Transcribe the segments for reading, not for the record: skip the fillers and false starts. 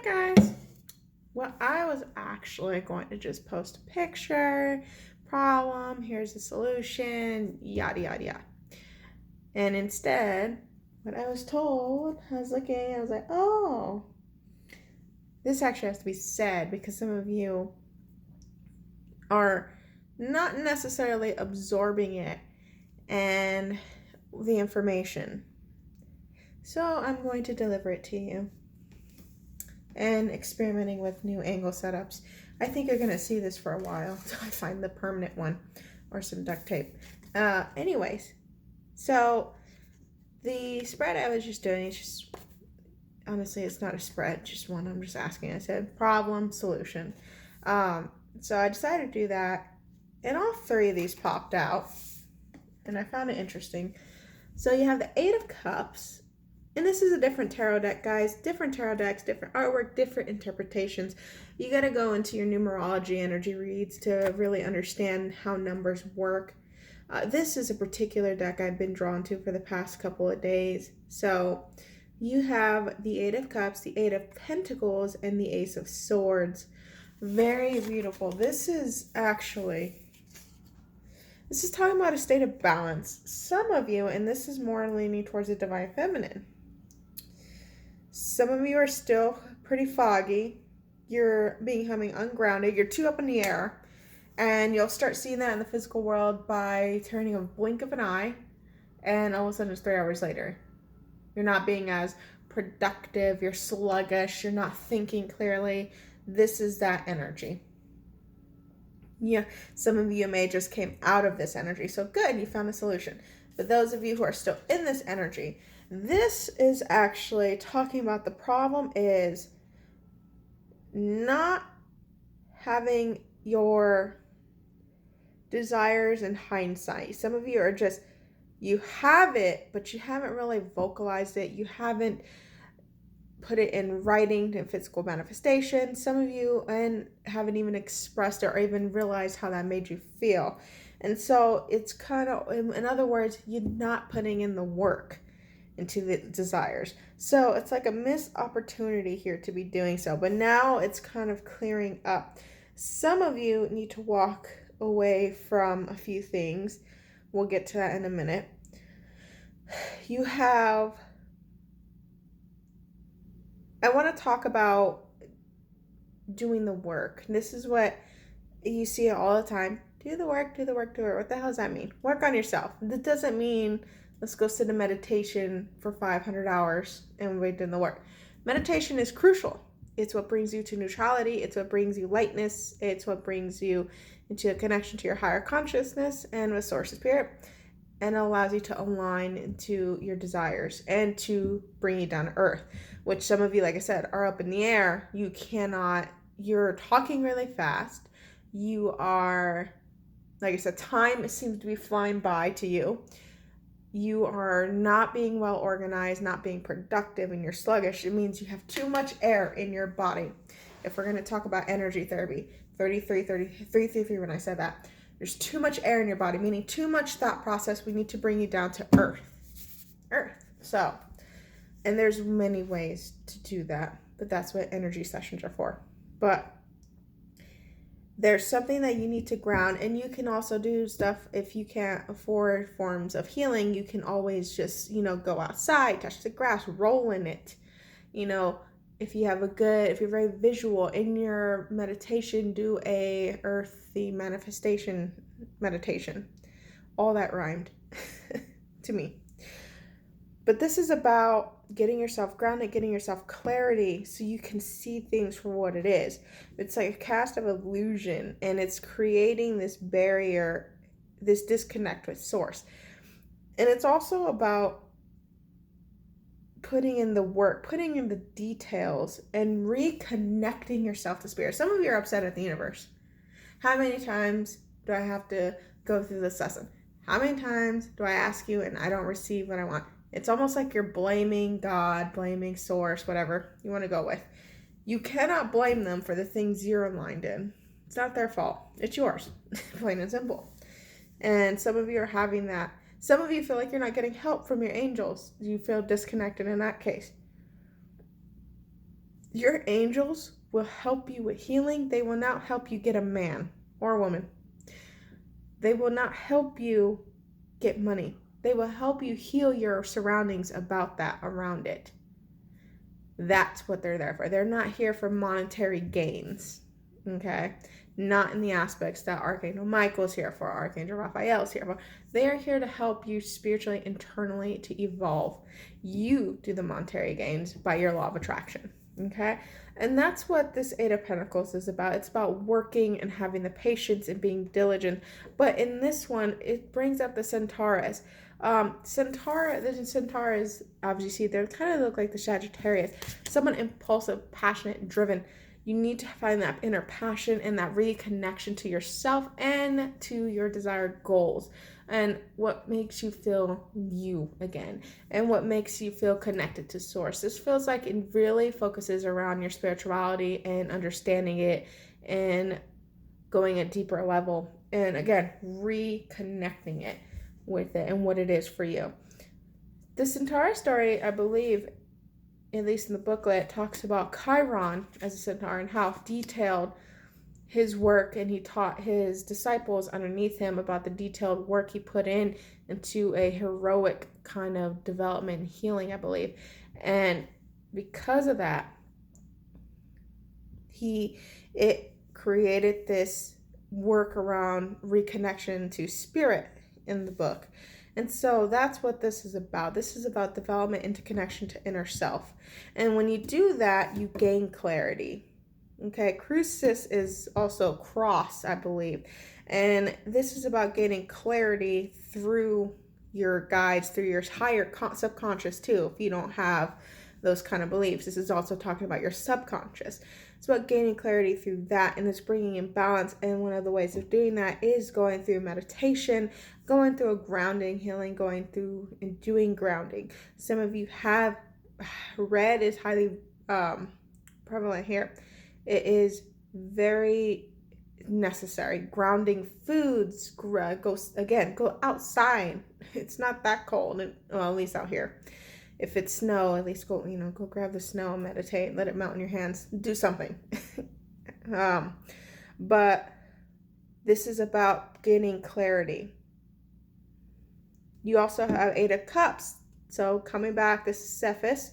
guys. Well, I was actually going to just post a picture, problem, here's the solution, yada, yada, yada. And instead, what I was told, I was like, oh, this actually has to be said because some of you are not necessarily absorbing it and the information. So I'm going to deliver it to you. And experimenting with new angle setups. I think you're going to see this for a while until I find the permanent one or some duct tape. Anyways, so the spread I was just doing, honestly, it's not a spread, just one I'm just asking. I said problem, solution. So I decided to do that, and all three of these popped out, and I found it interesting. So you have the Eight of Cups. And this is a different tarot deck, guys. Different tarot decks, different artwork, different interpretations. You got to go into your numerology energy reads to really understand how numbers work. This is a particular deck I've been drawn to for the past couple of days. So you have the Eight of Cups, the Eight of Pentacles, and the Ace of Swords. Very beautiful. This is talking about a state of balance. Some of you, and this is more leaning towards the Divine Feminine. Some of you are still pretty foggy. You're becoming ungrounded. You're too up in the air. And you'll start seeing that in the physical world by turning a blink of an eye. And all of a sudden it's 3 hours later. You're not being as productive. You're sluggish. You're not thinking clearly. This is that energy. Yeah, some of you may just came out of this energy. So good, you found a solution. But those of you who are still in this energy, this is actually talking about the problem is not having your desires in hindsight. Some of you are just, you have it, but you haven't really vocalized it. You haven't put it in writing and physical manifestation. Some of you haven't even expressed it or even realized how that made you feel. And so it's kind of, in other words, you're not putting in the work into the desires. So it's like a missed opportunity here to be doing so. But now it's kind of clearing up. Some of you need to walk away from a few things. We'll get to that in a minute. I want to talk about doing the work. This is what you see all the time. Do the work, do the work, do the work. What the hell does that mean? Work on yourself. That doesn't mean let's go sit in meditation for 500 hours and wait in the work. Meditation is crucial. It's what brings you to neutrality. It's what brings you lightness. It's what brings you into a connection to your higher consciousness and with Source Spirit, and allows you to align into your desires and to bring you down to earth, which some of you, like I said, are up in the air. You're talking really fast. You are, like I said, time seems to be flying by to you. You are not being well organized, not being productive, and you're sluggish. It means you have too much air in your body. If we're going to talk about energy therapy, 33 when I said that, there's too much air in your body, meaning too much thought process. We need to bring you down to earth. So, and there's many ways to do that, but that's what energy sessions are for. But there's something that you need to ground, and you can also do stuff if you can't afford forms of healing. You can always just, go outside, touch the grass, roll in it. If you're very visual in your meditation, do a earthy manifestation meditation. All that rhymed to me. But this is about getting yourself grounded, getting yourself clarity so you can see things for what it is. It's like a cast of illusion, and it's creating this barrier, this disconnect with Source. And it's also about putting in the work, putting in the details, and reconnecting yourself to Spirit. Some of you are upset at the universe. How many times do I have to go through this lesson? How many times do I ask you and I don't receive what I want? It's almost like you're blaming God, blaming Source, whatever you want to go with. You cannot blame them for the things you're aligned in. It's not their fault. It's yours, plain and simple. And some of you are having that. Some of you feel like you're not getting help from your angels. You feel disconnected in that case. Your angels will help you with healing. They will not help you get a man or a woman. They will not help you get money. They will help you heal your surroundings about that, around it. That's what they're there for. They're not here for monetary gains, okay? Not in the aspects that Archangel Michael's here for, Archangel Raphael's here for. They are here to help you spiritually, internally, to evolve. You do the monetary gains by your law of attraction, okay? And that's what this Eight of Pentacles is about. It's about working and having the patience and being diligent. But in this one, it brings up the Centaurus. The Centaurus, obviously, they kind of look like the Sagittarius. Someone impulsive, passionate, driven. You need to find that inner passion and that reconnection to yourself and to your desired goals, and what makes you feel you again, and what makes you feel connected to source. This feels like it really focuses around your spirituality and understanding it and going a deeper level, and again, reconnecting it with it and what it is for you. The Centaur story, I believe, at least in the booklet, talks about Chiron as a centaur and how detailed his work, and he taught his disciples underneath him about the detailed work he put into a heroic kind of development and healing, I believe. And because of that, it created this work around reconnection to spirit in the book. And so that's what this is about. This is about development into connection to inner self. And when you do that, you gain clarity. Okay, Crucis is also cross, I believe. And this is about gaining clarity through your guides, through your higher subconscious too, if you don't have those kind of beliefs. This is also talking about your subconscious. It's about gaining clarity through that, and it's bringing in balance. And one of the ways of doing that is going through meditation, going through a grounding, healing, going through and doing grounding. Some of you have red is highly prevalent here. It is very necessary. Grounding foods, go outside. It's not that cold, well, at least out here. If it's snow, at least go grab the snow and meditate, let it melt in your hands, do something. But this is about gaining clarity. You also have Eight of Cups. So coming back, this is Cephas.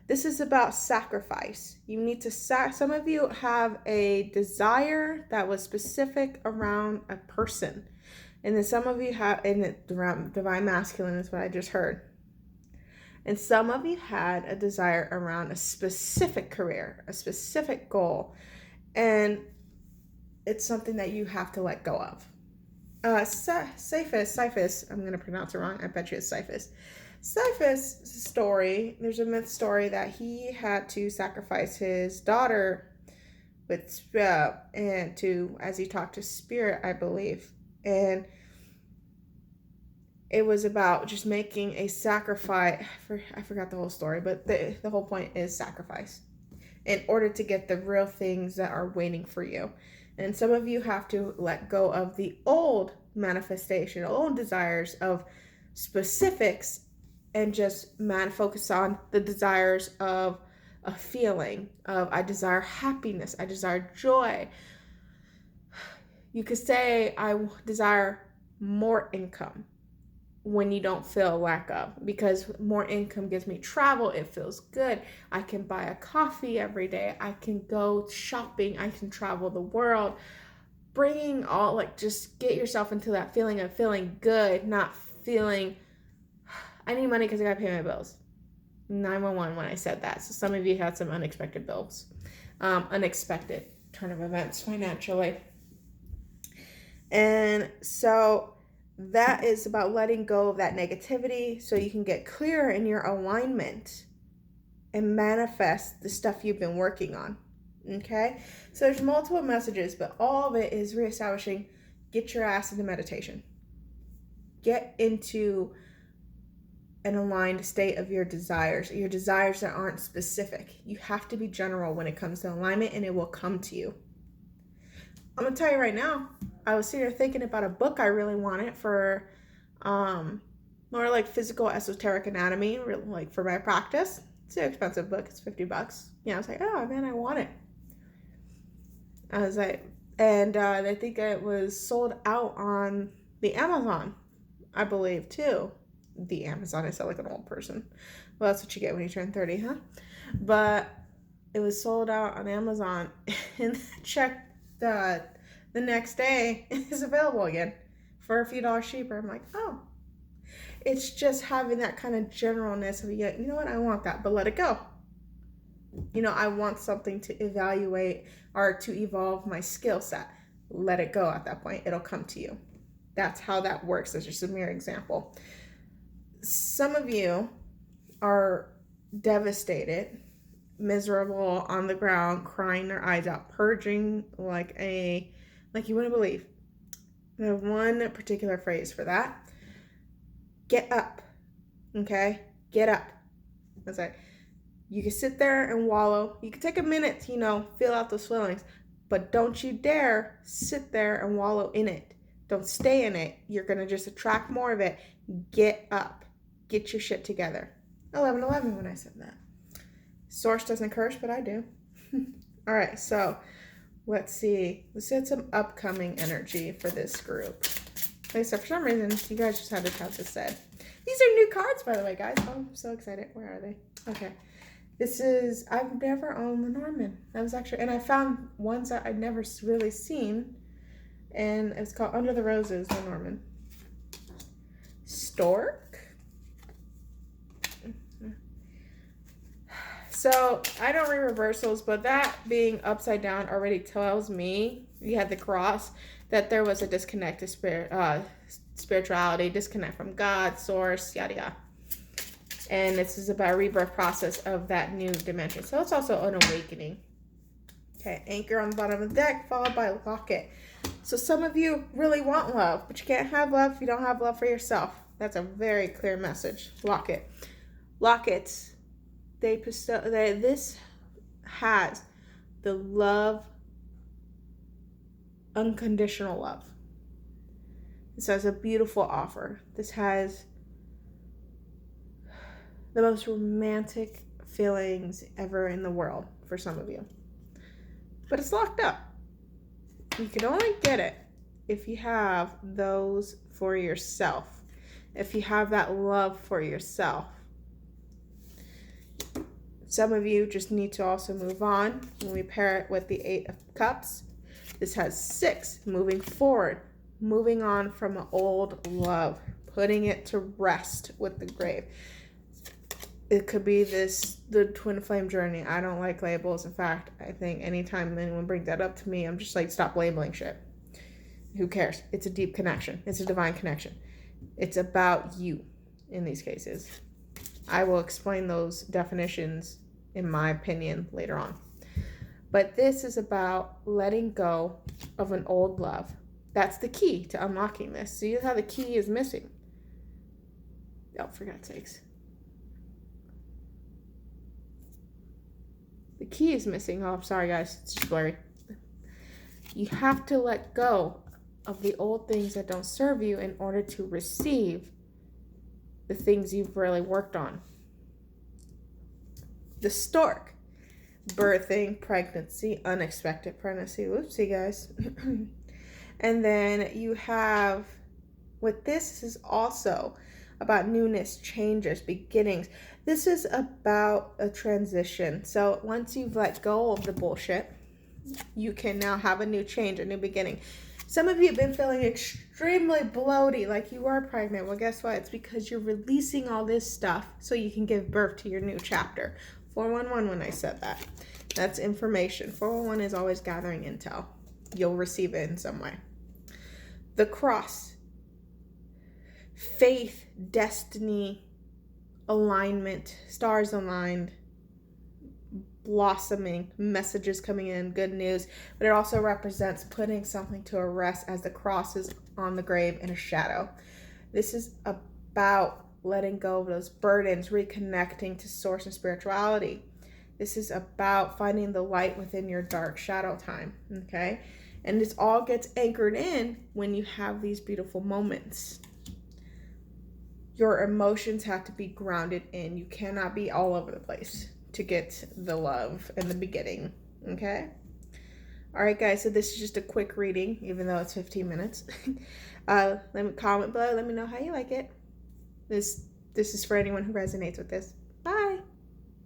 This is about sacrifice. You need to some of you have a desire that was specific around a person. And then some of you have, and divine masculine is what I just heard. And some of you had a desire around a specific career, a specific goal, and it's something that you have to let go of. Cephas, I'm going to pronounce it wrong. I bet you it's Cephas. Cephas' story, there's a myth story that he had to sacrifice his daughter as he talked to spirit, I believe. And it was about just making a sacrifice. I forgot the whole story, but the whole point is sacrifice in order to get the real things that are waiting for you. And some of you have to let go of the old manifestation, old desires of specifics, and just focus on the desires of a feeling of, I desire happiness, I desire joy. You could say, I desire more income when you don't feel lack of, because more income gives me travel. It feels good. I can buy a coffee every day. I can go shopping. I can travel the world. Bringing all, just get yourself into that feeling of feeling good, not feeling, I need money because I got to pay my bills. 911 when I said that. So some of you had some unexpected bills, unexpected turn of events financially. And so that is about letting go of that negativity so you can get clearer in your alignment and manifest the stuff you've been working on. Okay? So there's multiple messages, but all of it is reestablishing, get your ass into meditation. Get into an aligned state of your desires that aren't specific. You have to be general when it comes to alignment, and it will come to you. I'm going to tell you right now, I was sitting here thinking about a book I really wanted for more like physical esoteric anatomy, like for my practice. It's an expensive book. It's $50. Yeah, I was like, oh man, I want it. I was like, and I think it was sold out on the Amazon, I believe, too. The Amazon, I sound like an old person. Well, that's what you get when you turn 30, huh? But it was sold out on Amazon, and checked the next day, it's available again for a few dollars cheaper. I'm like, oh. It's just having that kind of generalness of, yeah, you know what, I want that, but let it go. You know, I want something to evaluate or to evolve my skill set. Let it go at that point. It'll come to you. That's how that works. That's just a mere example. Some of you are devastated, miserable, on the ground, crying their eyes out, purging like you wouldn't believe. I have one particular phrase for that. Get up. Okay? Get up. That's like, you can sit there and wallow. You can take a minute to, feel out those feelings. But don't you dare sit there and wallow in it. Don't stay in it. You're going to just attract more of it. Get up. Get your shit together. 11:11 when I said that. Source doesn't curse, but I do. All right, so let's see. Let's get some upcoming energy for this group. Like I said, for some reason, you guys just had to have this said. These are new cards, by the way, guys. Oh, I'm so excited. Where are they? Okay. This is, I've never owned Lenormand. That was actually, and I found ones that I'd never really seen. And it's called Under the Roses, Lenormand. Stork. So I don't read reversals, but that being upside down already tells me, you had the cross, that there was a disconnect to spirituality, disconnect from God, source, yada yada. And this is about a rebirth process of that new dimension. So it's also an awakening. Okay, anchor on the bottom of the deck, followed by locket. So some of you really want love, but you can't have love if you don't have love for yourself. That's a very clear message. Locket. Lockets. This has the love, unconditional love. This has a beautiful offer. This has the most romantic feelings ever in the world for some of you. But it's locked up. You can only get it if you have those for yourself. If you have that love for yourself. Some of you just need to also move on. When we pair it with the 8 of Cups, this has 6, moving forward, moving on from an old love, putting it to rest with the grave. It could be the twin flame journey. I don't like labels. In fact, I think anytime anyone brings that up to me, I'm just like, stop labeling shit. Who cares? It's a deep connection. It's a divine connection. It's about you in these cases. I will explain those definitions, in my opinion, later on. But this is about letting go of an old love. That's the key to unlocking this. See how the key is missing? Oh, for God's sakes. The key is missing. Oh, I'm sorry, guys. It's just blurry. You have to let go of the old things that don't serve you in order to receive the things you've really worked on. The stork. Birthing, pregnancy, unexpected pregnancy. Whoopsie, guys. And then you have, with this is also about newness, changes, beginnings. This is about a transition. So once you've let go of the bullshit, you can now have a new change, a new beginning. Some of you have been feeling extremely bloated, like you are pregnant. Well, guess what? It's because you're releasing all this stuff so you can give birth to your new chapter. 411 when I said that. That's information. 411 is always gathering intel. You'll receive it in some way. The cross. Faith, destiny, alignment, stars aligned, blossoming, messages coming in, good news. But it also represents putting something to a rest as the cross is on the grave in a shadow. This is about letting go of those burdens, reconnecting to source and spirituality. This is about finding the light within your dark shadow time, okay? And this all gets anchored in when you have these beautiful moments. your emotions have to be grounded in. You cannot be all over the place to get the love in the beginning. Okay? All right, guys, so this is just a quick reading, even though it's 15 minutes. Let me comment below. Let me know how you like it. This is for anyone who resonates with this.